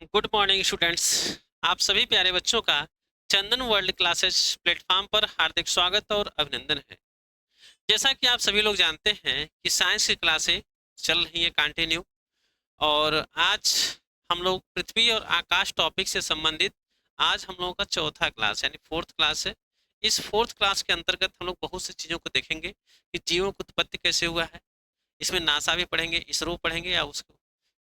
Good morning students. आप सभी प्यारे बच्चों का चंदन वर्ल्ड क्लासेस प्लेटफॉर्म पर हार्दिक स्वागत और अभिनंदन है। जैसा कि आप सभी लोग जानते हैं कि साइंस की क्लासें चल रही है कंटिन्यू। और आज हम लोग पृथ्वी और आकाश टॉपिक से संबंधित आज हम लोगों का चौथा क्लास यानी फोर्थ क्लास है। इस फोर्थ क्लास के अंतर्गत हम लोग बहुत सी चीज़ों को देखेंगे कि जीवों की उत्पत्ति कैसे हुआ है। इसमें नासा भी पढ़ेंगे, इसरो पढ़ेंगे या उसको,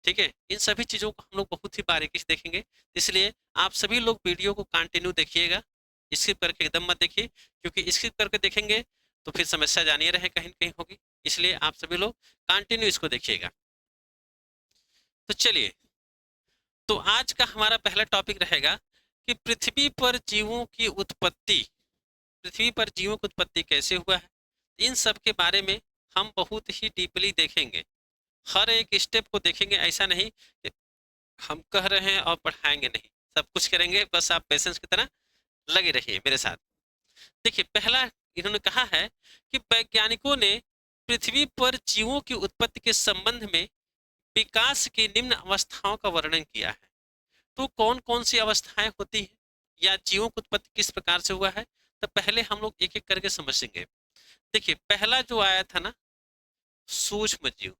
ठीक है। इन सभी चीज़ों को हम लोग बहुत ही बारीकी से देखेंगे। इसलिए आप सभी लोग वीडियो को कंटिन्यू देखिएगा, स्किप करके एकदम मत देखिए, क्योंकि स्किप करके देखेंगे तो फिर समस्या जानिए रहे कहीं न कहीं होगी। इसलिए आप सभी लोग कंटिन्यू इसको देखिएगा। तो चलिए, तो आज का हमारा पहला टॉपिक रहेगा कि पृथ्वी पर जीवों की उत्पत्ति कैसे हुआ है। इन सब के बारे में हम बहुत ही डीपली देखेंगे, हर एक स्टेप को देखेंगे। ऐसा नहीं कि हम कह रहे हैं और पढ़ाएंगे नहीं, सब कुछ करेंगे। बस आप पेशेंस की तरह लगे रहिए मेरे साथ। देखिए, पहला इन्होंने कहा है कि वैज्ञानिकों ने पृथ्वी पर जीवों की उत्पत्ति के संबंध में विकास की निम्न अवस्थाओं का वर्णन किया है। तो कौन कौन सी अवस्थाएं होती हैं या जीवों की उत्पत्ति किस प्रकार से हुआ है, तो पहले हम लोग एक एक करके समझेंगे। देखिए, पहला जो आया था ना, सूक्ष्म जीव।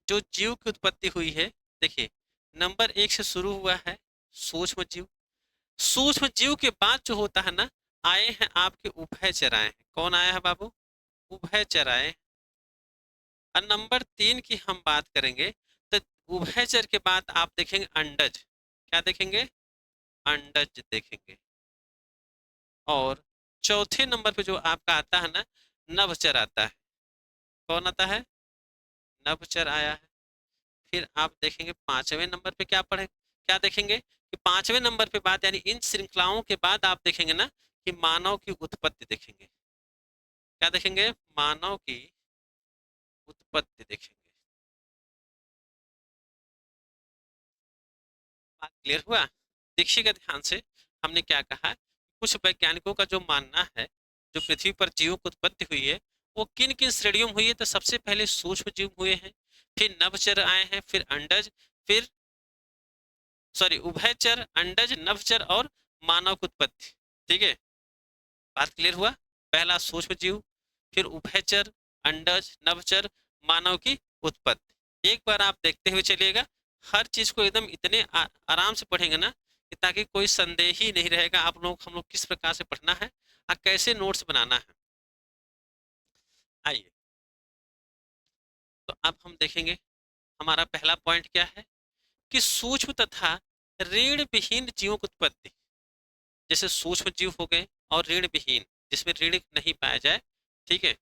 जो जीव की उत्पत्ति हुई है, देखिए, नंबर एक से शुरू हुआ है सूक्ष्म जीव। सूक्ष्म जीव के बाद जो होता है ना, आए हैं आपके उभयचर आए हैं। कौन आया है बाबू? उभयचर आए। और नंबर तीन की हम बात करेंगे तो उभयचर के बाद आप देखेंगे अंडज। क्या देखेंगे? अंडज देखेंगे। और चौथे नंबर पे जो आपका आता है ना, नभचर आता है। कौन आता है? नभचर आया है। फिर आप देखेंगे पांचवें नंबर पे क्या देखेंगे कि पांचवें नंबर पे बात, यानी इन श्रृंखलाओं के बाद आप देखेंगे ना कि मानव की उत्पत्ति देखेंगे। क्या देखेंगे? मानव की उत्पत्ति देखेंगे। बात क्लियर हुआ? देखिएगा ध्यान से, हमने क्या कहा। कुछ वैज्ञानिकों का जो मानना है, जो पृथ्वी पर जीवों की उत्पत्ति हुई है वो किन किन श्रेणियों में हुई है, तो सबसे पहले सूक्ष्म जीव हुए हैं, फिर नभचर आए हैं, फिर अंडज, फिर सॉरी उभयचर, अंडज, नभचर और मानव की उत्पत्ति। ठीक है, बात क्लियर हुआ। पहला सूक्ष्म जीव, फिर उभयचर, अंडज, नभचर, मानव की उत्पत्ति। एक बार आप देखते हुए चलिएगा, हर चीज को एकदम इतने आराम से पढ़ेंगे ना कि ताकि कोई संदेह ही नहीं रहेगा हम लोग किस प्रकार से पढ़ना है और कैसे नोट्स बनाना है। आइए, तो अब हम देखेंगे हमारा पहला पॉइंट क्या है कि सूक्ष्म तथा रीढ़ विहीन जीवों की उत्पत्ति। जैसे सूक्ष्म जीव हो गए और रीढ़ विहीन, जिसमें रीढ़ नहीं पाया जाए। ठीक है,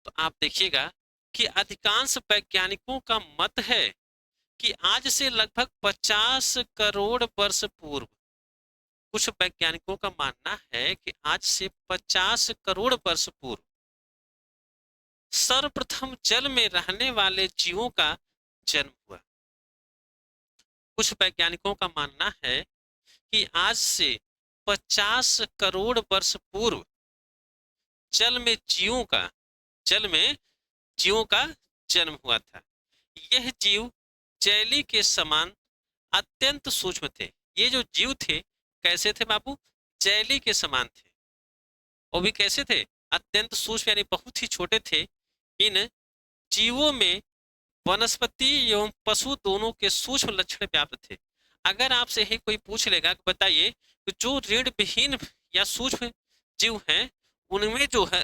तो आप देखिएगा कि अधिकांश वैज्ञानिकों का मत है कि आज से लगभग 50 करोड़ वर्ष पूर्व, कुछ वैज्ञानिकों का मानना है कि आज से 50 करोड़ वर्ष पूर्व सर्वप्रथम जल में रहने वाले जीवों का जन्म हुआ। कुछ वैज्ञानिकों का मानना है कि आज से 50 करोड़ वर्ष पूर्व जल में जीवों का जल में जीवों का जन्म हुआ था। यह जीव जैली के समान अत्यंत सूक्ष्म थे। ये जो जीव थे कैसे थे बाबू? जैली के समान थे। वो भी कैसे थे? अत्यंत सूक्ष्म, यानी बहुत ही छोटे थे। इन जीवों में वनस्पति एवं पशु दोनों के सूक्ष्म लक्षण व्याप्त थे। अगर आपसे यही कोई पूछ लेगा कि बताइए कि जो रीढ़ विहीन या सूक्ष्म जीव हैं, उनमें जो है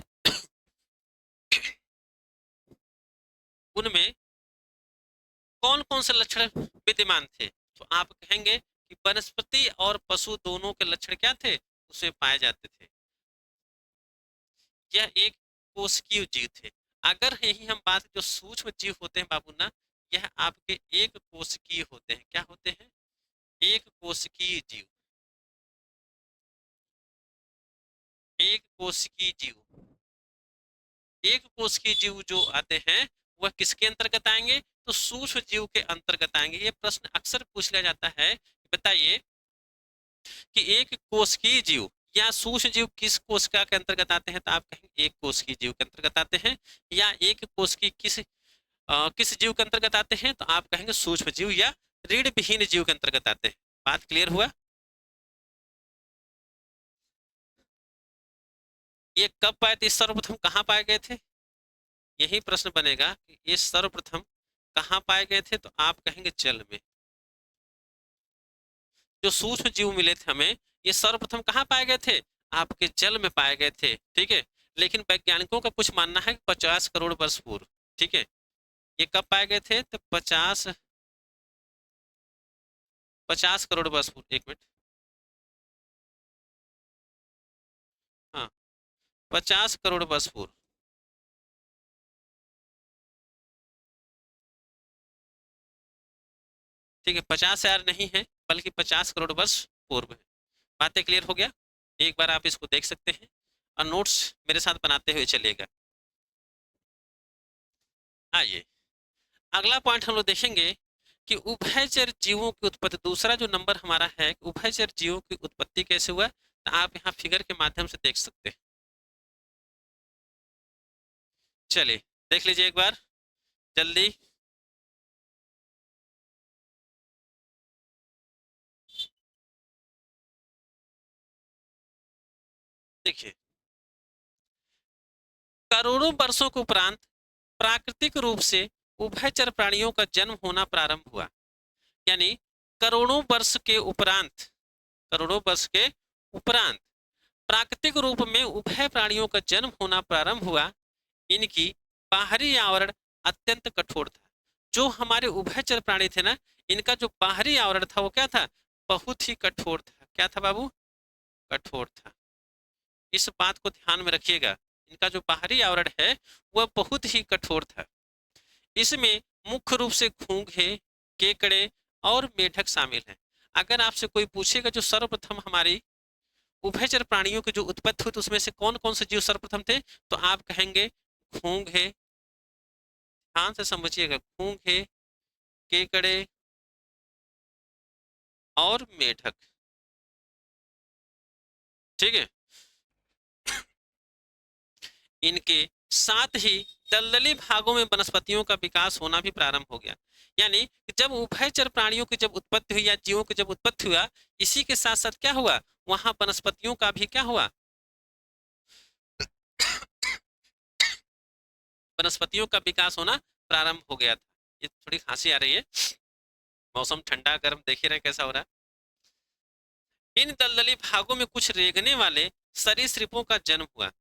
उनमें कौन कौन से लक्षण विद्यमान थे, तो आप कहेंगे कि वनस्पति और पशु दोनों के लक्षण क्या थे? उसमें पाए जाते थे। यह एक कोशिकीय जीव थे। अगर यही हम बात, जो सूक्ष्म जीव होते हैं बाबू ना, यह आपके एक कोशिकीय होते हैं। क्या होते हैं? एक कोशिकीय जीव। एक कोशिकीय जीव, एक कोशिकीय जीव जो आते हैं वह किसके अंतर्गत आएंगे? तो सूक्ष्म जीव के अंतर्गत आएंगे। ये प्रश्न अक्सर पूछ लिया जाता है, बताइए कि एक कोशिकीय जीव या सूक्ष्म जीव किस कोशिका के अंतर्गत आते हैं, तो आप कहेंगे एक कोशिकीय जीव के अंतर्गत आते हैं। या एक कोशिकीय किस किस जीव के अंतर्गत आते हैं? तो आप कहेंगे सूक्ष्म जीव या रीढ़ विहीन जीव के अंतर्गत आते हैं। बात क्लियर हुआ? ये कब पाए थे? सर्वप्रथम कहाँ पाए गए थे? यही प्रश्न बनेगा कि ये सर्वप्रथम कहाँ पाए गए थे? तो आप कहेंगे जल में। जो सूक्ष्म जीव मिले थे हमें, ये सर्वप्रथम कहाँ पाए गए थे? आपके जल में पाए गए थे। ठीक है, लेकिन वैज्ञानिकों का कुछ मानना है कि 50 करोड़ वर्ष पूर्व। ठीक है, ये कब पाए गए थे? तो 50 करोड़ वर्ष पूर्व। एक मिनट, हाँ, 50 करोड़ वर्ष पूर्व। ठीक है, 50 हजार नहीं है, बल्कि 50 करोड़ वर्ष पूर्व है। बातें क्लियर हो गया? एक बार आप इसको देख सकते हैं और नोट्स मेरे साथ बनाते हुए चलिएगा। आइए, अगला पॉइंट हम लोग देखेंगे कि उभयचर जीवों की उत्पत्ति। दूसरा जो नंबर हमारा है, उभयचर जीवों की उत्पत्ति कैसे हुआ, तो आप यहाँ फिगर के माध्यम से देख सकते हैं। चलिए देख लीजिए एक बार जल्दी। देखिए, करोड़ों वर्षों के उपरांत प्राकृतिक रूप से उभयचर प्राणियों का जन्म होना प्रारंभ हुआ। यानी करोड़ों वर्ष के उपरांत, करोड़ों वर्ष के उपरांत प्राकृतिक रूप में उभय प्राणियों का जन्म होना प्रारंभ हुआ। इनकी बाहरी आवरण अत्यंत कठोर था। जो हमारे उभयचर प्राणी थे ना, इनका जो बाहरी आवरण था वो क्या था? बहुत ही कठोर था। क्या था बाबू? कठोर था। इस बात को ध्यान में रखिएगा, इनका जो बाहरी आवरण है वह बहुत ही कठोर था। इसमें मुख्य रूप से घोंघे, केकड़े और मेढक शामिल हैं। अगर आपसे कोई पूछेगा जो सर्वप्रथम हमारी उभयचर प्राणियों की जो उत्पत्ति हुई तो उसमें से कौन कौन से जीव सर्वप्रथम थे, तो आप कहेंगे घोंघे, ध्यान से समझिएगा, घोंघे, केकड़े और मेढक। ठीक है, इनके साथ ही दलदली भागों में वनस्पतियों का विकास होना भी प्रारंभ हो गया। यानी जब उभयचर प्राणियों की जब उत्पत्ति हुई या जीवों की जब उत्पत्ति हुआ, इसी के साथ साथ क्या हुआ? वहां वनस्पतियों का भी क्या हुआ? वनस्पतियों का विकास होना प्रारंभ हो गया था। ये थोड़ी खांसी आ रही है, मौसम ठंडा गर्म देख ही रहे कैसा हो रहा है। इन दलदली भागों में कुछ रेंगने वाले सरीसृपों का जन्म हुआ।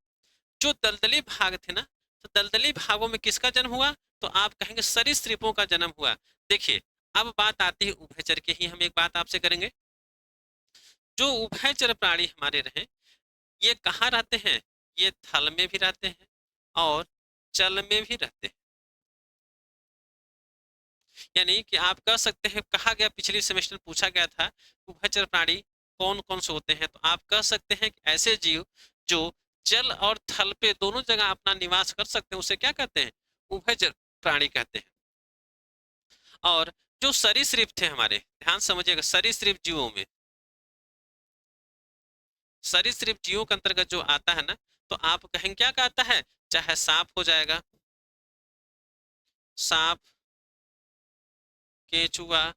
जो दलदली भाग थे ना, तो दलदली भागों में किसका जन्म हुआ? तो आप कहेंगे सरीसृपों का जन्म हुआ। देखिए, अब बात आती है उभयचर के ही, हम एक बात आपसे करेंगे। जो उभयचर प्राणी हमारे रहे, ये कहाँ रहते हैं? ये थल में भी रहते हैं और जल में भी रहते हैं। यानी कि आप कह सकते हैं, कहा गया पिछले सेमेस्टर पूछा गया था उभयचर प्राणी कौन कौन से होते हैं, तो आप कह सकते हैं कि ऐसे जीव जो जल और थल पे दोनों जगह अपना निवास कर सकते हैं उसे क्या कहते हैं? उभयचर प्राणी कहते हैं। और जो सरीसृप थे हमारे, ध्यान समझिएगा, सरीसृप जीवों में, सरीसृप जीवों के अंतर्गत जो आता है ना, तो आप कहेंगे क्या कहता है? चाहे सांप हो जाएगा, सांप, केचुआ,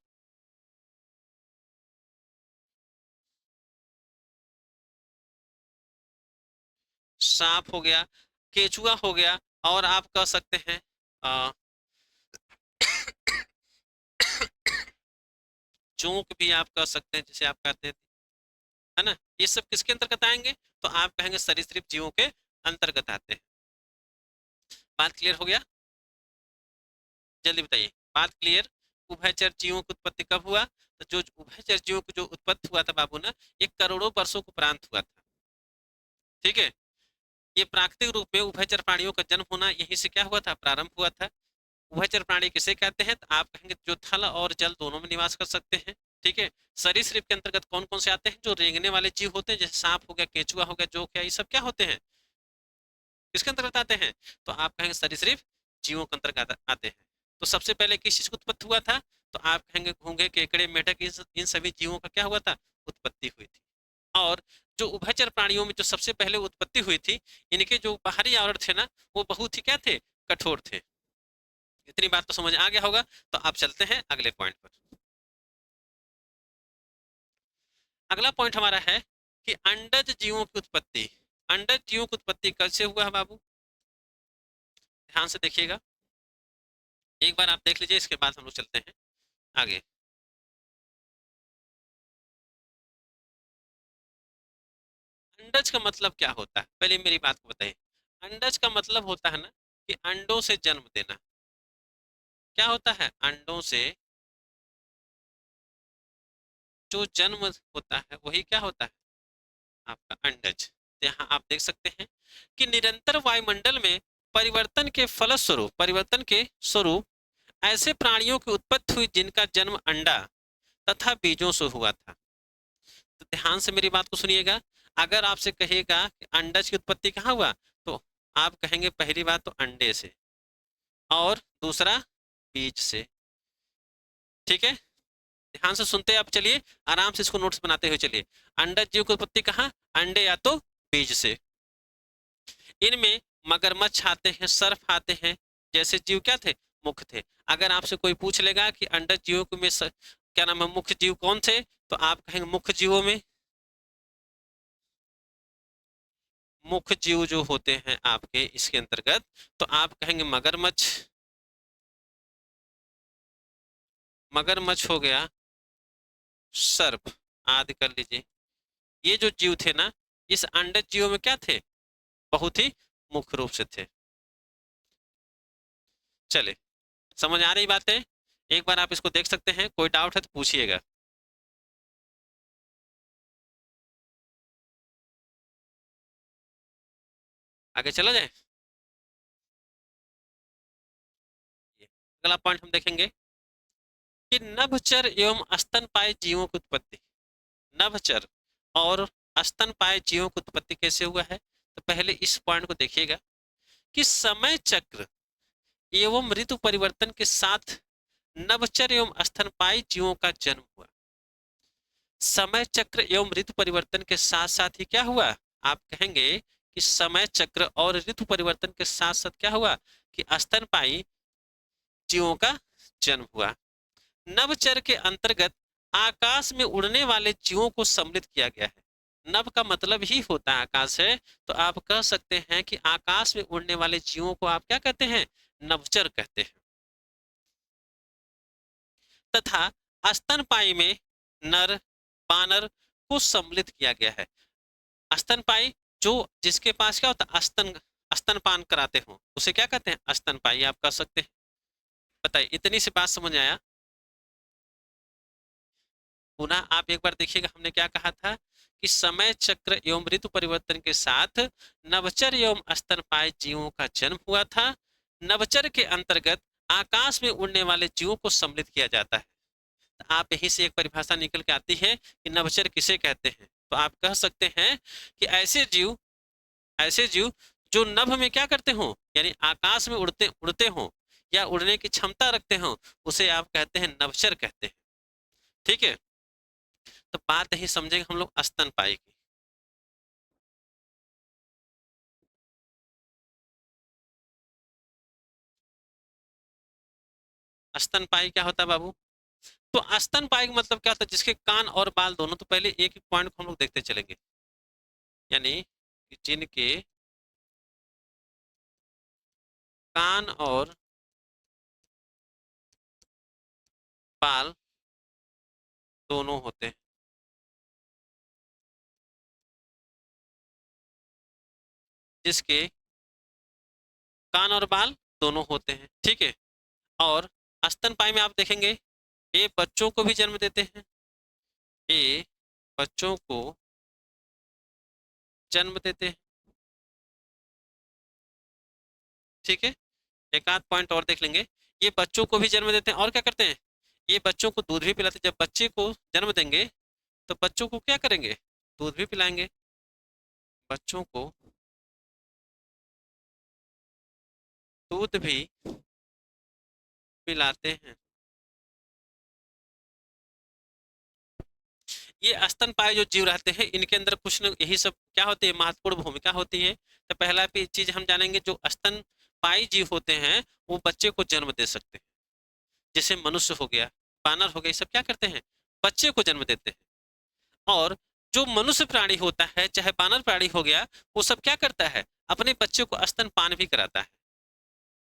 सांप हो गया, केचुआ हो गया, और आप कह सकते हैं अ, जोंक भी आप कह सकते हैं, जिसे आप कहते हैं, है ना। ये सब किसके अंतर्गत आएंगे? तो आप कहेंगे सरीसृप जीवों के अंतर्गत आते हैं। बात क्लियर हो गया? जल्दी बताइए, बात क्लियर? उभयचर जीवों की उत्पत्ति कब हुआ? तो जो उभयचर जीवों की जो उत्पत्ति हुआ था बाबू ना, एक करोड़ों वर्षों के उपरांत हुआ था। ठीक है, ये प्राकृतिक रूप में उभयचर प्राणियों का जन्म होना यहीं से क्या हुआ था? प्रारंभ हुआ था। उभयचर प्राणी किसे कहते हैं? तो आप कहेंगे जो थल और जल दोनों में निवास कर सकते हैं। ठीक है, सरीसृप के अंतर्गत कौन कौन से आते हैं? जो रेंगने वाले जीव होते हैं, जैसे सांप हो गया, केचुआ हो गया, जोक है, ये सब क्या होते हैं? किसके अंतर्गत आते हैं? तो आप कहेंगे सरीसृप जीवों के अंतर्गत आते हैं। तो सबसे पहले किस चीज की उत्पत्ति हुआ था? तो आप कहेंगे घोंघे, केकड़े, मेढक, इन सभी जीवों का क्या हुआ था? उत्पत्ति हुई थी। और जो उभयचर प्राणियों में जो सबसे पहले उत्पत्ति हुई थी, इनके जो बाहरी आवरण थे ना, वो बहुत ही क्या थे? कठोर थे। इतनी बात तो समझ आ गया होगा। तो आप चलते हैं अगले पॉइंट पर। अगला पॉइंट हमारा है कि अंडज जीवों की उत्पत्ति। अंडज जीवों की उत्पत्ति कब से हुआ है बाबू? ध्यान से देखिएगा, एक बार आप देख लीजिए, इसके बाद हम लोग चलते हैं आगे। अंडज का मतलब क्या होता है, पहले मेरी बात को बताइए। अंडज का मतलब होता है ना कि अंडों से जन्म देना। क्या होता है? अंडों से जो जन्म होता है वही क्या होता है? आपका अंडज। तो यहाँ आप देख सकते हैं कि निरंतर वायुमंडल में परिवर्तन के स्वरूप ऐसे प्राणियों की उत्पत्ति हुई जिनका जन्म अंडा तथा बीजों से हुआ था। तो ध्यान से मेरी बात को सुनिएगा। अगर आपसे कहेगा कि अंडज की उत्पत्ति कहाँ हुआ, तो आप कहेंगे पहली बात तो अंडे से, और दूसरा बीज से। ठीक है, ध्यान से सुनते आप चलिए, आराम से इसको नोट्स बनाते हुए चलिए। अंडज जीव की उत्पत्ति कहाँ? अंडे या तो बीज से। इनमें मगरमच्छ आते हैं, सर्फ आते हैं, जैसे जीव क्या थे? मुख्य थे। अगर आपसे कोई पूछ लेगा कि अंडज जीवों में क्या नाम है, मुख्य जीव कौन थे, तो आप कहेंगे मुख्य जीवों में, मुख्य जीव जो होते हैं आपके इसके अंतर्गत, तो आप कहेंगे मगरमच्छ, मगरमच्छ हो गया, सर्प आदि कर लीजिए। ये जो जीव थे ना, इस अंडज जीवों में क्या थे? बहुत ही मुख्य रूप से थे। चले, समझ आ रही बात है? एक बार आप इसको देख सकते हैं, कोई डाउट है तो पूछिएगा। आगे चला जाए। अगला पॉइंट हम देखेंगे कि नभचर एवं स्तनपायी जीवों की उत्पत्ति। नभचर और स्तनपायी जीवों की उत्पत्ति कैसे हुआ है? तो पहले इस पॉइंट को देखिएगा कि समय चक्र एवं ऋतु परिवर्तन के साथ नभचर एवं स्तनपायी जीवों का जन्म हुआ। समय चक्र एवं ऋतु परिवर्तन के साथ साथ ही क्या हुआ? आप कहेंगे कि समय चक्र और ऋतु परिवर्तन के साथ साथ क्या हुआ? कि स्तनपायी जीवों का जन्म हुआ। नभचर के अंतर्गत आकाश में उड़ने वाले जीवों को सम्मिलित किया गया है। नभ का मतलब ही होता है आकाश है, तो आप कह सकते हैं कि आकाश में उड़ने वाले जीवों को आप क्या कहते हैं? नभचर कहते हैं। तथा स्तनपायी में नर, बानर को सम्मिलित किया गया है। स्तनपायी जो जिसके पास क्या होता है? स्तनपान कराते हो उसे क्या कहते हैं? स्तनपायी आप कह सकते हैं। बताइए, इतनी सी बात समझ आया? पुनः आप एक बार देखिएगा, हमने क्या कहा था कि समय चक्र एवं ऋतु परिवर्तन के साथ नभचर एवं स्तनपायी जीवों का जन्म हुआ था। नभचर के अंतर्गत आकाश में उड़ने वाले जीवों को सम्मिलित किया जाता है। तो आप यहीं से एक परिभाषा निकल के आती है कि नभचर किसे कहते हैं। तो आप कह सकते हैं कि ऐसे जीव जो नभ में क्या करते हो, यानी आकाश में उड़ते उड़ते हो या उड़ने की क्षमता रखते हो, उसे आप कहते हैं नभचर कहते हैं। ठीक है, तो बात यही समझेंगे हम लोग स्तनपायी की। स्तनपायी क्या होता है बाबू? तो स्तनपायी का मतलब क्या होता है? जिसके कान और बाल दोनों। तो पहले एक एक पॉइंट को हम लोग देखते चलेंगे, यानी कि जिनके कान और बाल दोनों होते हैं। जिसके कान और बाल दोनों होते हैं, ठीक है। और स्तनपायी में आप देखेंगे ये बच्चों को भी जन्म देते हैं, ये बच्चों को जन्म देते हैं। ठीक है, एक आध पॉइंट और देख लेंगे। ये बच्चों को भी जन्म देते हैं और क्या करते हैं? ये बच्चों को दूध भी पिलाते हैं। जब बच्चे को जन्म देंगे तो बच्चों को क्या करेंगे? दूध भी पिलाएंगे। बच्चों को दूध भी पिलाते हैं। ये स्तनपायी जो जीव रहते हैं, इनके अंदर कुछ न यही सब क्या होती है? महत्वपूर्ण भूमिका होती है। तो पहला चीज हम जानेंगे, जो स्तन स्तनपायी जीव होते हैं वो बच्चे को जन्म दे सकते हैं। जैसे मनुष्य हो गया, बानर हो गए, ये सब क्या करते हैं, बच्चे को जन्म देते हैं। और जो मनुष्य प्राणी होता है, चाहे बानर प्राणी हो गया, वो सब क्या करता है, अपने बच्चे को स्तनपान भी कराता है।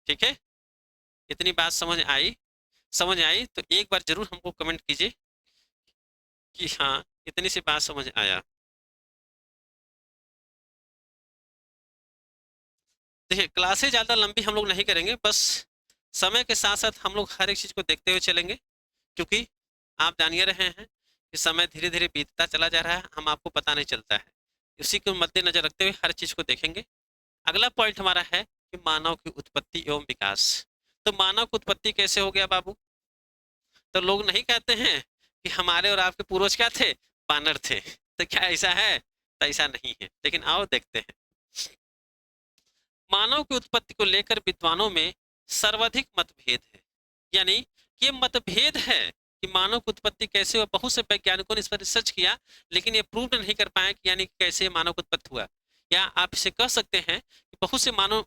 ठीक है, इतनी बात समझ आई? समझ आई तो एक बार जरूर हमको कमेंट कीजिए कि हाँ, इतनी सी बात समझ आया। देखिए, क्लासेस ज़्यादा लंबी हम लोग नहीं करेंगे, बस समय के साथ साथ हम लोग हर एक चीज़ को देखते हुए चलेंगे, क्योंकि आप जान ही रहे हैं कि समय धीरे धीरे बीतता चला जा रहा है, हम आपको पता नहीं चलता है। उसी को मद्देनजर रखते हुए हर चीज़ को देखेंगे। अगला पॉइंट हमारा है कि मानव की उत्पत्ति एवं विकास। तो मानव की उत्पत्ति कैसे हो गया बाबू? तो लोग नहीं कहते हैं कि हमारे और आपके पूर्वज क्या थे, बानर थे। तो क्या ऐसा है? तो ऐसा नहीं है, लेकिन आओ देखते हैं। मानव की उत्पत्ति को लेकर विद्वानों में सर्वाधिक मतभेद है। यानी ये मतभेद है कि मानव की उत्पत्ति कैसे हुआ। बहुत से वैज्ञानिकों ने इस पर रिसर्च किया, लेकिन ये प्रूव नहीं कर पाए कि यानी कैसे मानव की उत्पत्ति हुआ। या आप इसे कह सकते हैं कि बहुत से मानव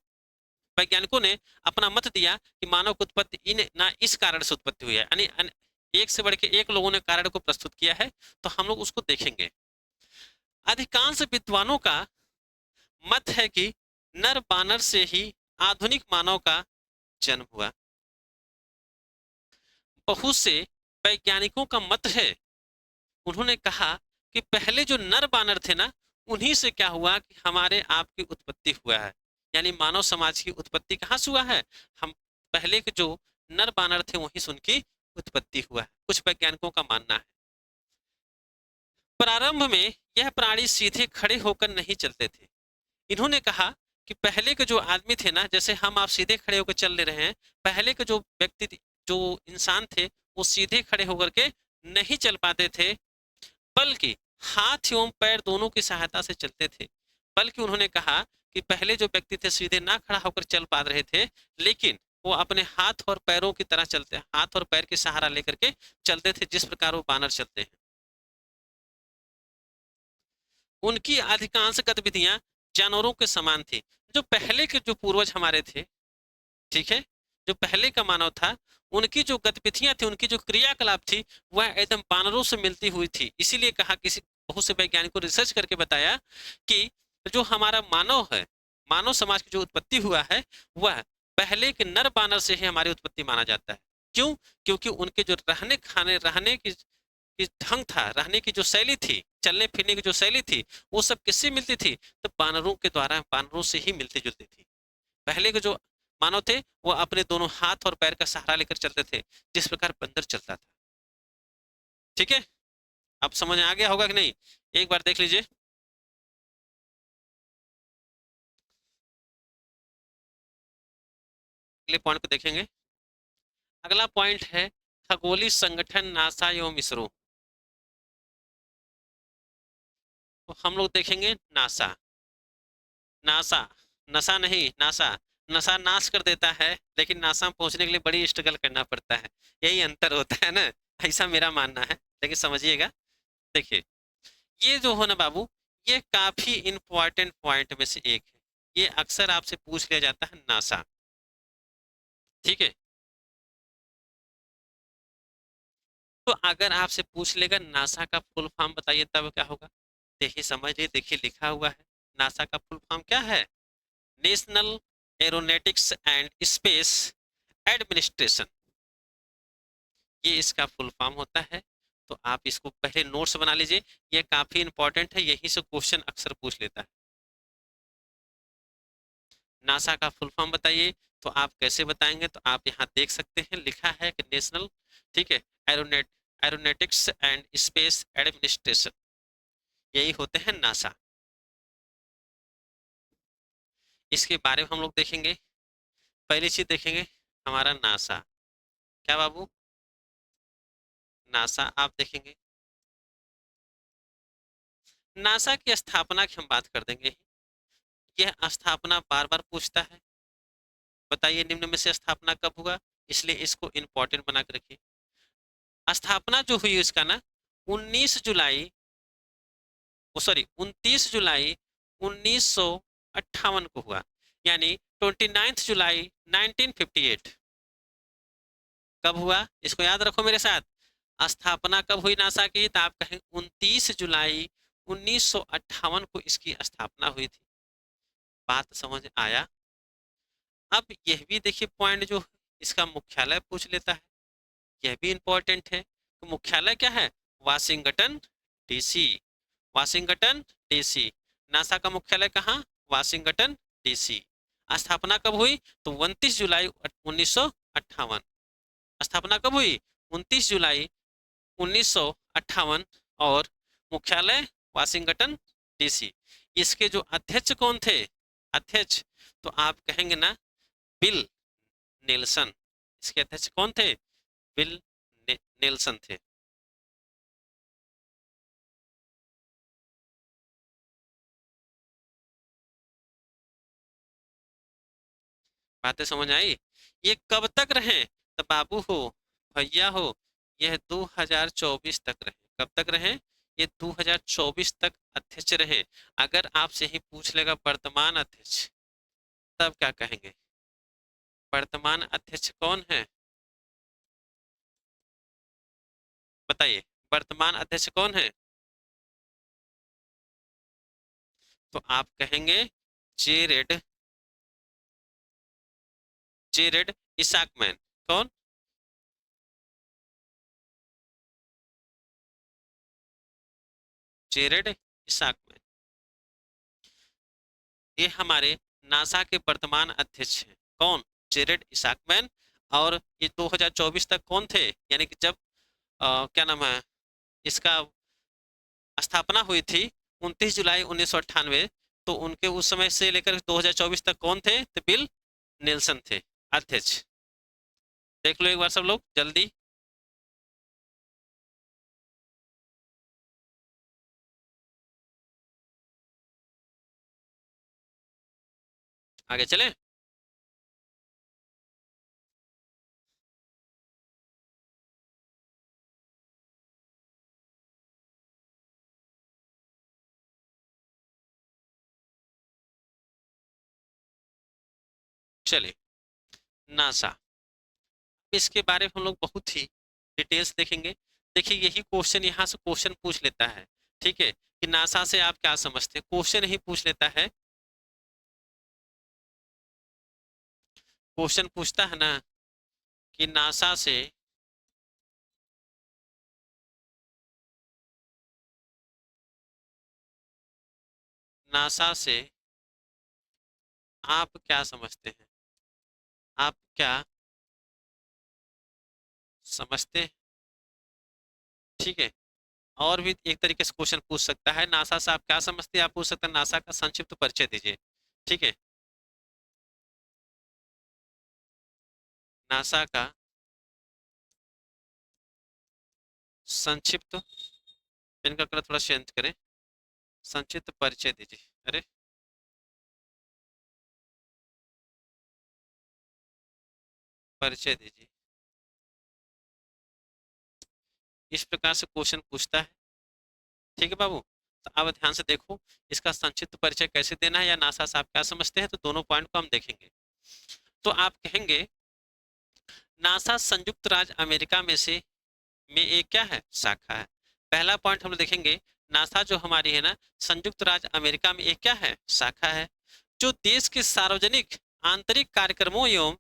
वैज्ञानिकों ने अपना मत दिया कि मानव की उत्पत्ति इन ना इस कारण से उत्पत्ति हुई है, यानी एक से बढ़ के एक लोगों ने कारण को प्रस्तुत किया है। तो हम लोग उसको देखेंगे। अधिकांश विद्वानों का मत है कि नर बानर से ही आधुनिक मानव का जन्म हुआ। बहुत से वैज्ञानिकों का मत है, उन्होंने कहा कि पहले जो नर बानर थे ना, उन्हीं से क्या हुआ कि हमारे आपकी उत्पत्ति हुआ है। यानी मानव समाज की उत्पत्ति कहाँ से हुआ है, हम पहले के जो नर बानर थे वहीं से उनकी उत्पत्ति हुआ है, कुछ वैज्ञानिकों का मानना है। प्रारंभ में यह प्राणी सीधे खड़े होकर नहीं चलते थे। इन्होंने कहा कि पहले के जो आदमी थे ना, जैसे हम आप सीधे खड़े होकर चल ले रहे हैं, पहले के जो व्यक्ति जो इंसान थे वो सीधे खड़े होकर के नहीं चल पाते थे, बल्कि हाथ एवं पैर दोनों की सहायता से चलते थे। बल्कि उन्होंने कहा कि पहले जो व्यक्ति थे सीधे ना खड़ा होकर चल पा रहे थे, लेकिन वो अपने हाथ और पैरों की तरह चलते, हाथ और पैर के सहारा लेकर के चलते थे, जिस प्रकार वो बानर चलते हैं। उनकी अधिकांश गतिविधियां जानवरों के समान थी। जो पहले के जो पूर्वज हमारे थे, ठीक है, जो पहले का मानव था, उनकी जो गतिविधियां थी, उनकी जो क्रियाकलाप थी, वह एकदम बानरों से मिलती हुई थी। इसीलिए कहा, किसी बहुत से वैज्ञानिकों रिसर्च करके बताया कि जो हमारा मानव है, मानव समाज की जो उत्पत्ति हुआ है, वह पहले के नर बानर से ही हमारी उत्पत्ति माना जाता है। क्यों? क्योंकि उनके जो रहने खाने रहने की ढंग था, रहने की जो शैली थी, चलने फिरने की जो शैली थी, वो सब किससे मिलती थी, तो बानरों के द्वारा, बानरों से ही मिलती जुलती थी। पहले के जो मानव थे वो अपने दोनों हाथ और पैर का सहारा लेकर चलते थे, जिस प्रकार बंदर चलता था। ठीक है, अब समझ आ गया होगा कि नहीं? एक बार देख लीजिए। अगले पॉइंट को देखेंगे। अगला पॉइंट है खगोलीय संगठन नासा एवं इसरो। तो हम लोग देखेंगे नासा। नासा, नशा नहीं, नासा। नशा नाश कर देता है, लेकिन नासा पहुंचने के लिए बड़ी स्ट्रगल करना पड़ता है। यही अंतर होता है ना, ऐसा मेरा मानना है, लेकिन समझिएगा। देखिए, ये जो हो ना बाबू, ये काफी इंपॉर्टेंट पॉइंट में से एक है। ये अक्सर आपसे पूछ लिया जाता है, नासा। ठीक है, तो अगर आपसे पूछ लेगा नासा का फुल फॉर्म बताइए, तब क्या होगा? देखिए, समझिए, देखिए लिखा हुआ है। नासा का फुल फॉर्म क्या है? National aeronautics and space administration, ये इसका फुल फॉर्म होता है। तो आप इसको पहले नोट्स बना लीजिए, ये काफी इंपॉर्टेंट है, यहीं से क्वेश्चन अक्सर पूछ लेता है। नासा का फुल फॉर्म बताइए। तो आप कैसे बताएंगे? तो आप यहाँ देख सकते हैं, लिखा है कि नेशनल, ठीक है, एरोनॉटिक्स एंड स्पेस एडमिनिस्ट्रेशन, यही होते हैं नासा। इसके बारे में हम लोग देखेंगे। पहली चीज देखेंगे हमारा नासा। क्या बाबू? नासा आप देखेंगे। नासा की स्थापना की हम बात कर देंगे। यह स्थापना बार बार पूछता है, बताइए निम्न में से स्थापना कब हुआ, इसलिए इसको इंपॉर्टेंट बना के रखिए। स्थापना जो हुई इसका ना 19 जुलाई, वो सॉरी 29 जुलाई 1958 को हुआ। यानी 29 जुलाई 1958। कब हुआ, इसको याद रखो मेरे साथ। स्थापना कब हुई नासा की, तो आप कहें 29 जुलाई 1958 को इसकी स्थापना हुई थी। बात समझ आया। अब यह भी देखिए पॉइंट जो इसका मुख्यालय पूछ लेता है, यह भी इंपॉर्टेंट है। तो मुख्यालय क्या है, Washington DC. Washington DC. NASA का मुख्यालय कहाँ, वाशिंगटन डीसी। स्थापना कब हुई, तो 29 जुलाई 1958। स्थापना कब हुई, 29 जुलाई 1958। और मुख्यालय वाशिंगटन डीसी। इसके जो अध्यक्ष कौन थे, अध्यक्ष, तो आप कहेंगे ना बिल नेल्सन। इसके अध्यक्ष कौन थे, बिल नेल्सन थे। बातें समझ आई। ये कब तक रहे, तो बाबू हो भैया हो, यह 2024 तक रहे। कब तक रहे, ये 2024 तक अध्यक्ष रहे। अगर आपसे ही पूछ लेगा वर्तमान अध्यक्ष, तब क्या कहेंगे, वर्तमान अध्यक्ष कौन है, बताइए वर्तमान अध्यक्ष कौन है, तो आप कहेंगे जेरेड, जेरेड इसाकमैन। कौन, जेरेड इसाकमैन। ये हमारे नासा के वर्तमान अध्यक्ष हैं। कौन, जेरेड इसाकमैन। और ये 2024 तक कौन थे, यानी कि जब क्या नाम है इसका स्थापना हुई थी 29 जुलाई 1998, तो उनके उस समय से लेकर 2024 तक कौन थे, तो बिल नेल्सन थे अध्यक्ष। देख लो एक बार सब लोग जल्दी। आगे चले। चलिए नासा, इसके बारे में हम लोग बहुत ही डिटेल्स देखेंगे। देखिए यही क्वेश्चन यहाँ से क्वेश्चन पूछ लेता है, ठीक है, कि नासा से आप क्या समझते हैं, क्वेश्चन ही पूछ लेता है। क्वेश्चन पूछता है ना कि नासा से नासा से आप क्या समझते हैं, आप क्या समझते हैं, ठीक है। और भी एक तरीके से क्वेश्चन पूछ सकता है, नासा से आप क्या समझते हैं, आप पूछ सकते हैं नासा का संक्षिप्त परिचय दीजिए, ठीक है। नासा का संक्षिप्त, पेन का कलर थोड़ा चेंज करें, संक्षिप्त परिचय दीजिए। अरे परिचय दीजिए, इस प्रकार से क्वेश्चन पूछता है, ठीक है बाबू। तो अब ध्यान से देखो इसका संक्षिप्त परिचय कैसे देना है, या नासा से आप क्या समझते हैं, तो दोनों पॉइंट को हम देखेंगे। तो आप कहेंगे नासा संयुक्त राज्य अमेरिका में एक क्या है, शाखा है। पहला पॉइंट हम लोग देखेंगे, नासा जो हमारी है ना संयुक्त राज्य अमेरिका में एक क्या है, शाखा है, जो देश के सार्वजनिक आंतरिक कार्यक्रमों एवं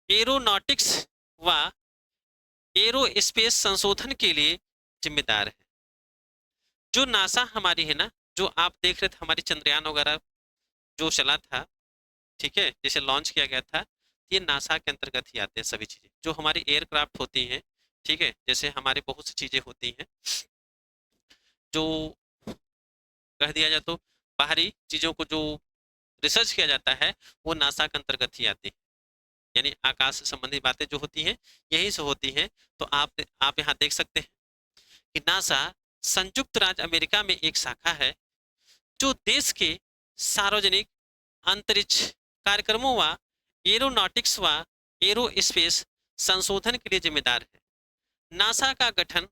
एरोनॉटिक्स व एरोस्पेस संशोधन के लिए जिम्मेदार है। जो नासा हमारी है ना, जो आप देख रहे थे हमारी चंद्रयान वगैरह जो चला था, ठीक है, जैसे लॉन्च किया गया था, ये नासा के अंतर्गत ही आते हैं सभी चीजें जो हमारी एयरक्राफ्ट होती हैं, ठीक है, जैसे हमारी बहुत सी चीजें होती हैं जो कह दिया जाए तो बाहरी चीजों को जो रिसर्च किया जाता है वो नासा के अंतर्गत ही आती है। यानी आकाश से संबंधित बातें जो होती हैं यही से होती हैं। तो आप यहाँ देख सकते हैं कि नासा संयुक्त राज्य अमेरिका में एक शाखा है जो देश के सार्वजनिक अंतरिक्ष कार्यक्रमों व एरोनॉटिक्स व एरोस्पेस संशोधन के लिए जिम्मेदार है। नासा का गठन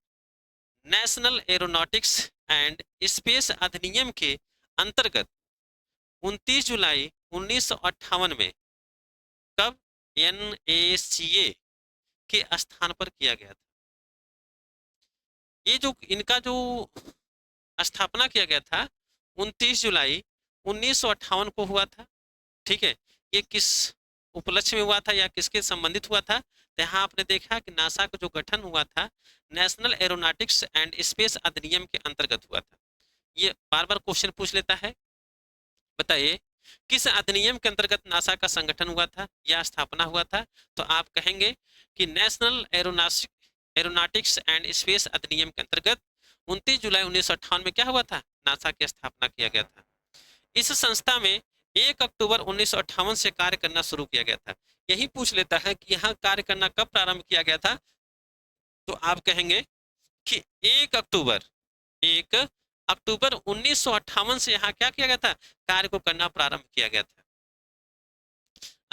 नेशनल एरोनॉटिक्स एंड स्पेस अधिनियम के अंतर्गत 29 जुलाई 1958 में, कब, NACA के स्थान पर किया गया था। ये जो इनका जो स्थापना किया गया था 29 जुलाई 1958 को हुआ था। ठीक है, ये किस उपलक्ष्य में हुआ था या किसके संबंधित हुआ था, तो यहाँ आपने देखा कि नासा का जो गठन हुआ था नेशनल एरोनॉटिक्स एंड स्पेस अधिनियम के अंतर्गत हुआ था। ये बार बार क्वेश्चन पूछ लेता है, बताइए किस अधिनियम के अंतर्गत नासा का संगठन हुआ था या स्थापना हुआ था, तो आप कहेंगे कि नेशनल एरोनॉटिक्स एंड स्पेस अधिनियम के अंतर्गत 29 जुलाई 1958 में क्या हुआ था, नासा की स्थापना किया गया था। इस संस्था में 1 अक्टूबर 1958 से कार्य करना शुरू किया गया था। यही पूछ लेता है कि यहाँ कार्य करना कब प्रारंभ किया गया था, तो आप कहेंगे कि 1 अक्टूबर 1958 से यहाँ क्या किया गया था, कार्य को करना प्रारंभ किया गया था।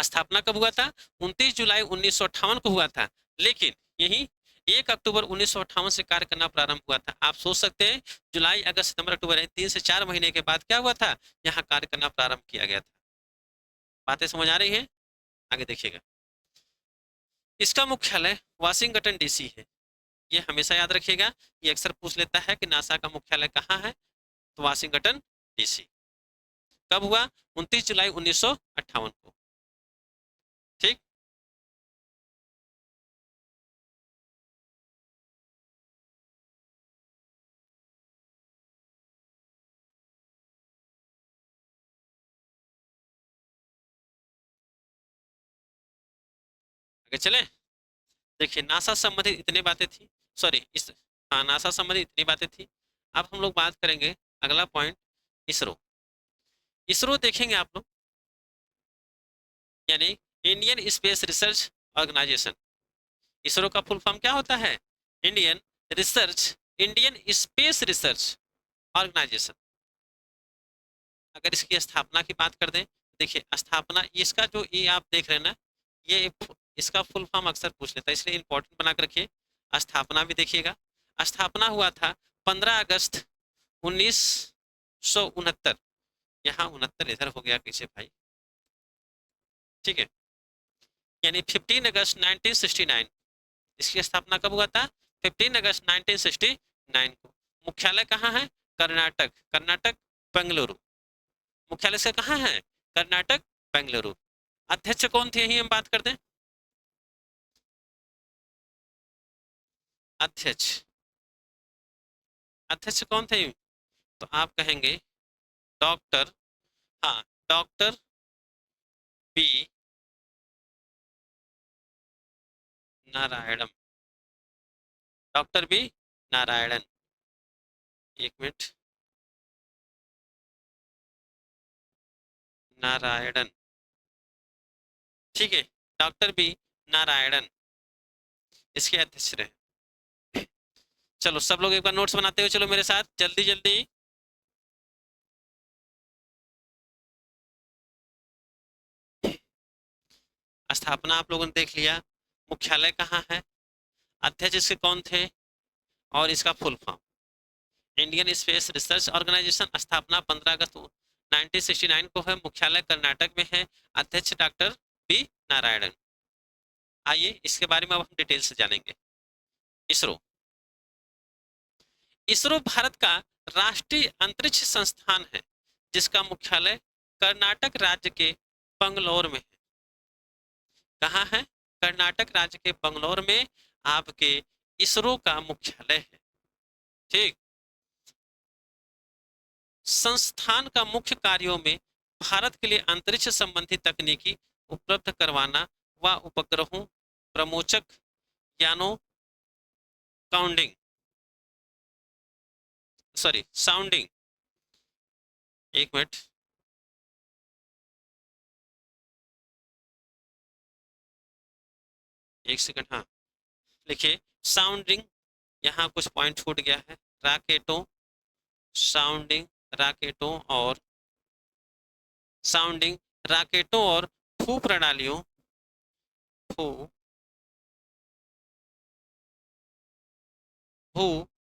स्थापना कब हुआ था, 29 जुलाई 1958 को हुआ था, लेकिन यही 1 अक्टूबर 1958 से कार्य करना प्रारंभ हुआ था। आप सोच सकते हैं जुलाई, अगस्त, सितंबर, अक्टूबर 3 से 4 महीने के बाद क्या हुआ था, यहाँ कार्य करना प्रारंभ किया गया था। बातें समझ आ रही हैं, आगे देखिएगा। इसका मुख्यालय वाशिंगटन डीसी है। ये हमेशा याद रखिएगा, ये अक्सर पूछ लेता है कि नासा का मुख्यालय कहाँ है, तो वाशिंगटन डीसी। कब हुआ, 29 जुलाई 1958 को। ठीक, आगे चले। देखिए नासा संबंधित इतनी बातें थी, सॉरी इस, हाँ नासा संबंधित इतनी बातें थी। अब हम लोग बात करेंगे अगला पॉइंट, इसरो। इसरो देखेंगे आप लोग, यानी Indian space research organisation. ISRO का फुल फॉर्म क्या होता है, Indian research, Indian space research organisation. अगर इसकी स्थापना की बात कर दें, देखिए स्थापना, इसका जो ये आप देख रहे हैं ना, ये इसका फुल फॉर्म अक्सर पूछ लेता है, इसलिए इंपॉर्टेंट बना कर रखिए। स्थापना भी देखिएगा, स्थापना हुआ था 15 अगस्त 1969। यहाँ 69 इधर हो गया पीछे भाई, ठीक है, यानी 15 अगस्त 1969। इसकी स्थापना कब हुआ था, 15 अगस्त 1969 को। मुख्यालय कहाँ है, कर्नाटक, कर्नाटक बेंगलुरु। मुख्यालय से कहाँ है, कर्नाटक बेंगलुरु। अध्यक्ष कौन थे, यही हम बात करते हैं। अध्यक्ष, अध्यक्ष कौन थे, तो आप कहेंगे डॉक्टर, हाँ doctor B नारायणम, doctor B Narayanan. एक मिनट, नारायणन, ठीक है, डॉक्टर बी नारायणन इसके अध्यक्ष रहे। चलो सब लोग एक बार नोट्स बनाते हुए चलो मेरे साथ, जल्दी जल्दी। स्थापना आप लोगों ने देख लिया, मुख्यालय कहाँ है, अध्यक्ष इसके कौन थे, और इसका full form Indian space research organisation. स्थापना 15 अगस्त 1969 को है, मुख्यालय कर्नाटक में है, अध्यक्ष डॉक्टर बी नारायणन। आइए इसके बारे में अब हम डिटेल से जानेंगे। इसरो, इसरो भारत का राष्ट्रीय अंतरिक्ष संस्थान है, जिसका मुख्यालय कर्नाटक राज्य के बंगलौर में है। कहाँ है, कर्नाटक राज्य के बंगलौर में आपके इसरो का मुख्यालय है। ठीक, संस्थान का मुख्य कार्यों में भारत के लिए अंतरिक्ष संबंधी तकनीकी उपलब्ध करवाना व उपग्रहों, प्रमोचक यानों, काउंडिंग, सॉरी साउंडिंग, एक मिनट, एक सेकंड, हाँ लिखिए साउंडिंग, यहाँ कुछ पॉइंट छूट गया है, राकेटों, साउंडिंग, राकेटों और साउंडिंग, राकेटों और भू प्रणालियों, भू भू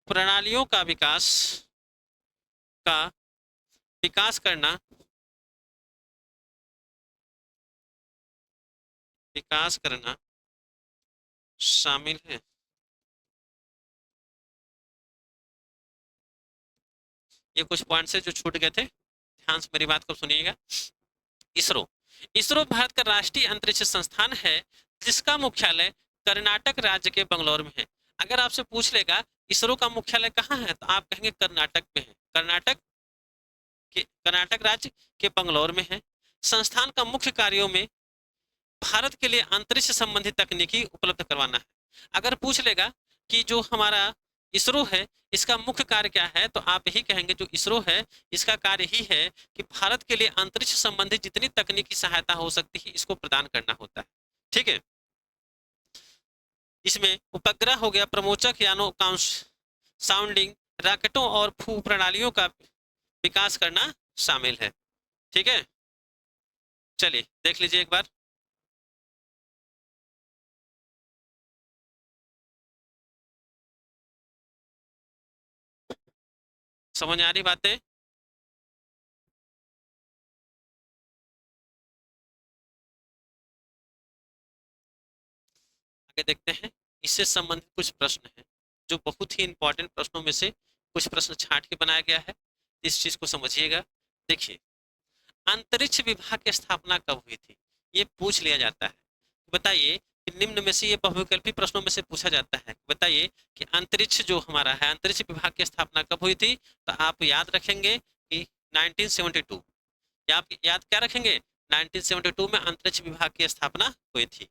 प्रणालियों का विकास करना विकास करना शामिल है। ये कुछ पॉइंट्स है जो छूट गए थे, ध्यान से मेरी बात को सुनिएगा। इसरो, इसरो भारत का राष्ट्रीय अंतरिक्ष संस्थान है जिसका मुख्यालय कर्नाटक राज्य के बंगलौर में है। अगर आपसे पूछ लेगा इसरो का मुख्यालय कहाँ है, तो आप कहेंगे कर्नाटक में है, कर्नाटक राज्य के बंगलौर में है। संस्थान का मुख्य कार्यों में भारत के लिए अंतरिक्ष संबंधी तकनीकी उपलब्ध करवाना है। अगर पूछ लेगा कि जो हमारा इसरो है इसका मुख्य कार्य क्या है, तो आप यही कहेंगे जो इसरो है इसका कार्य ही है कि भारत के लिए अंतरिक्ष संबंधी जितनी तकनीकी सहायता हो सकती है इसको प्रदान करना होता है। ठीक है, इसमें उपग्रह हो गया, प्रमोचक यानों का साउंडिंग, रॉकेटों और भू प्रणालियों का विकास करना शामिल है। ठीक है, चलिए देख लीजिए एक बार। समझ आ रही बातें? आगे देखते हैं, इससे संबंधित कुछ प्रश्न हैं जो बहुत ही इंपॉर्टेंट प्रश्नों में से कुछ प्रश्न छांट के बनाया गया है, इस चीज को समझिएगा। देखिए, अंतरिक्ष विभाग की स्थापना कब हुई थी, ये पूछ लिया जाता है। बताइए कि निम्न में से ये बहुविकल्पी प्रश्नों में से पूछा जाता है, बताइए कि अंतरिक्ष जो हमारा है अंतरिक्ष विभाग की स्थापना कब हुई थी, तो आप याद रखेंगे कि 1972। या आप याद क्या रखेंगे, 1972 में अंतरिक्ष विभाग की स्थापना हुई थी।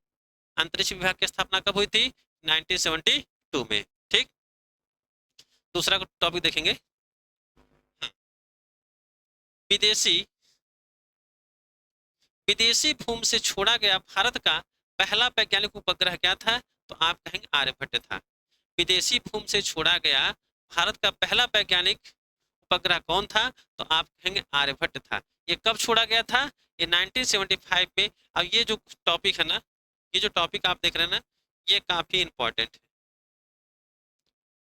अंतरिक्ष विभाग की स्थापना कब हुई थी, 1972 में। ठीक, दूसरा टॉपिक देखेंगे। विदेशी विदेशी भूमि से छोड़ा गया भारत का पहला वैज्ञानिक उपग्रह क्या था, तो आप कहेंगे आर्यभट्ट था। विदेशी भूमि से छोड़ा गया भारत का पहला वैज्ञानिक उपग्रह कौन था, तो आप कहेंगे आर्यभट्ट था। ये कब छोड़ा गया था, ये 1975 में। अब ये जो टॉपिक है ना, ये जो टॉपिक आप देख रहे हैं ना, ये काफी इंपॉर्टेंट है।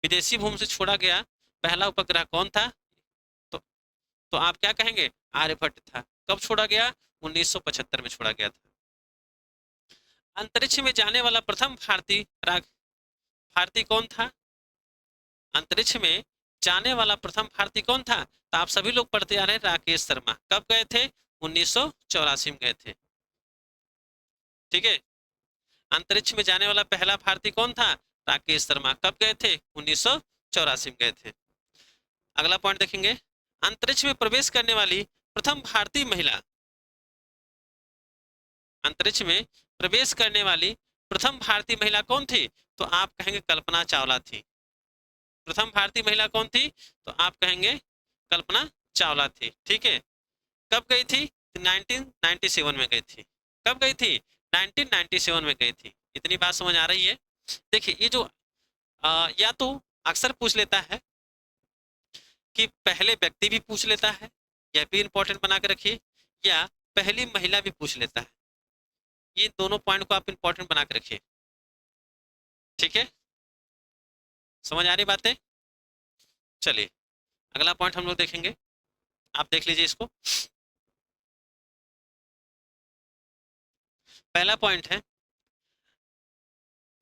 विदेशी भूमि से छोड़ा गया पहला उपग्रह कौन था, तो तो आप क्या कहेंगे, आर्यभट्ट था। कब छोड़ा गया, 1975 में छोड़ा गया था। अंतरिक्ष में जाने वाला प्रथम भारतीय कौन था, अंतरिक्ष में जाने वाला प्रथम भारतीय कौन था, तो आप सभी लोग पढ़ते आ रहे हैं राकेश शर्मा। कब गए थे, 1984 में गए थे। ठीक है, अंतरिक्ष में जाने वाला पहला भारतीय कौन था, राकेश शर्मा। कब गए थे, 1984 में गए थे। अगला पॉइंट देखेंगे, अंतरिक्ष में प्रवेश करने वाली प्रथम भारतीय महिला, अंतरिक्ष में प्रवेश करने वाली प्रथम भारतीय महिला कौन थी, तो आप कहेंगे कल्पना चावला थी। प्रथम भारतीय महिला कौन थी, तो आप कहेंगे कल्पना चावला थी। ठीक है, कब गई थी, 1997 में गई थी। कब गई थी, 1997 में गई थी। इतनी बात समझ आ रही है। देखिए, ये जो या तो अक्सर पूछ लेता है कि पहले व्यक्ति भी पूछ लेता है, यह भी इंपॉर्टेंट बना के रखिए, या पहली महिला भी पूछ लेता है। ये दोनों पॉइंट को आप इंपॉर्टेंट बना के रखिए। ठीक है, समझ आ रही बातें? चलिए अगला पॉइंट हम लोग देखेंगे, आप देख लीजिए इसको। पहला पॉइंट है,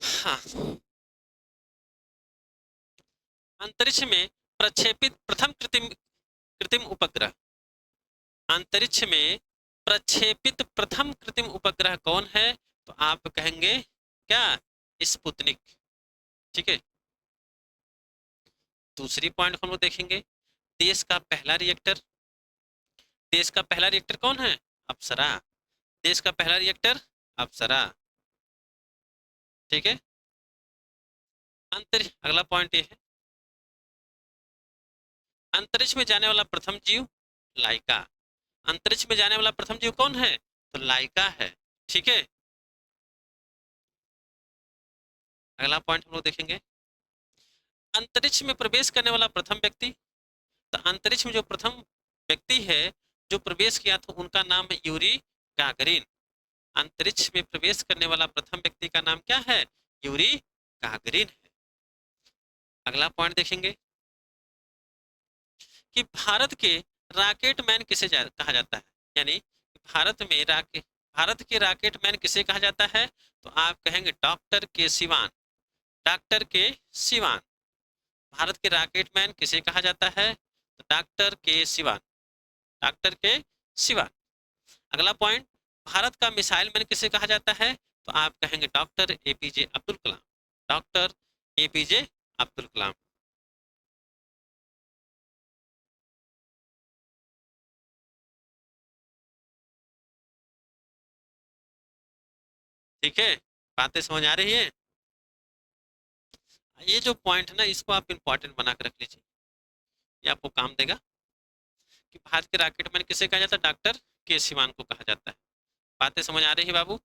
हाँ, अंतरिक्ष में प्रक्षेपित प्रथम कृत्रिम कृत्रिम उपग्रह, अंतरिक्ष में प्रक्षेपित प्रथम कृत्रिम उपग्रह कौन है, तो आप कहेंगे क्या, स्पुतनिक। ठीक है, दूसरी पॉइंट हम लोग देखेंगे, देश का पहला रिएक्टर, देश का पहला रिएक्टर कौन है, अप्सरा। देश का पहला रिएक्टर अप्सरा। ठीक है, अंतरिक्ष, अगला पॉइंट ये है, अंतरिक्ष में जाने वाला प्रथम जीव लाइका। अंतरिक्ष में जाने वाला प्रथम जीव कौन है, तो लाइका है। ठीक है, अगला पॉइंट हम लोग देखेंगे, अंतरिक्ष में प्रवेश करने वाला प्रथम व्यक्ति, तो अंतरिक्ष में जो प्रथम व्यक्ति है जो प्रवेश किया था उनका नाम है यूरी गागरिन। अंतरिक्ष में प्रवेश करने वाला प्रथम व्यक्ति का नाम क्या है, यूरी गागरिन है। अगला पॉइंट देखेंगे कि भारत के रॉकेट मैन किसे कहा जाता है, यानी भारत में भारत के रॉकेट मैन किसे कहा जाता है? तो आप कहेंगे डॉक्टर के सिवान। डॉक्टर के सिवान। भारत के रॉकेट मैन किसे कहा जाता है? तो डॉक्टर के सिवान। डॉक्टर के सिवान। अगला पॉइंट, भारत का मिसाइल मैन किसे कहा जाता है? तो आप कहेंगे doctor APJ Abdul Kalam. Doctor APJ Abdul Kalam. ठीक है, बातें समझ आ रही है? ये जो पॉइंट है ना, इसको आप इंपॉर्टेंट बना कर रख लीजिए, ये आपको काम देगा कि भारत के रॉकेट मैन किसे कहा जाता है? डॉक्टर के सिवान को कहा जाता है। बातें समझ आ रही है बाबू?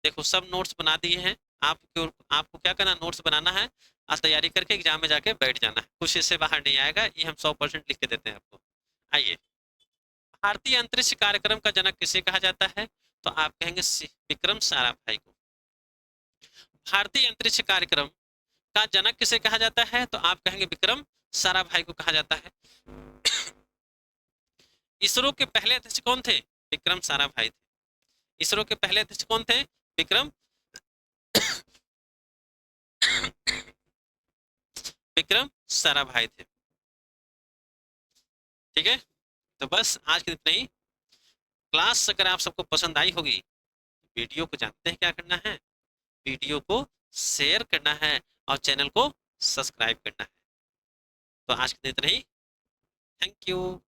देखो सब नोट्स बना दिए हैं। आपको क्या करना, नोट्स बनाना है, आज तैयारी करके एग्जाम में जाके बैठ जाना है, कुछ इससे बाहर नहीं आएगा, ये हम 100% लिख के देते हैं आपको। आइए, भारतीय अंतरिक्ष कार्यक्रम का जनक किसे कहा जाता है? तो आप कहेंगे विक्रम साराभाई को। भारतीय अंतरिक्ष कार्यक्रम का जनक किसे कहा जाता है? तो आप कहेंगे विक्रम साराभाई को कहा जाता है। इसरो के पहले अध्यक्ष कौन थे? विक्रम साराभाई थे। इसरो के पहले अध्यक्ष कौन थे? विक्रम विक्रम साराभाई थे। ठीक है, तो बस आज के इतना ही। क्लास अगर आप सबको पसंद आई होगी, वीडियो को जानते हैं क्या करना है, वीडियो को शेयर करना है और चैनल को सब्सक्राइब करना है। तो आज के लिए इतना ही। Thank you.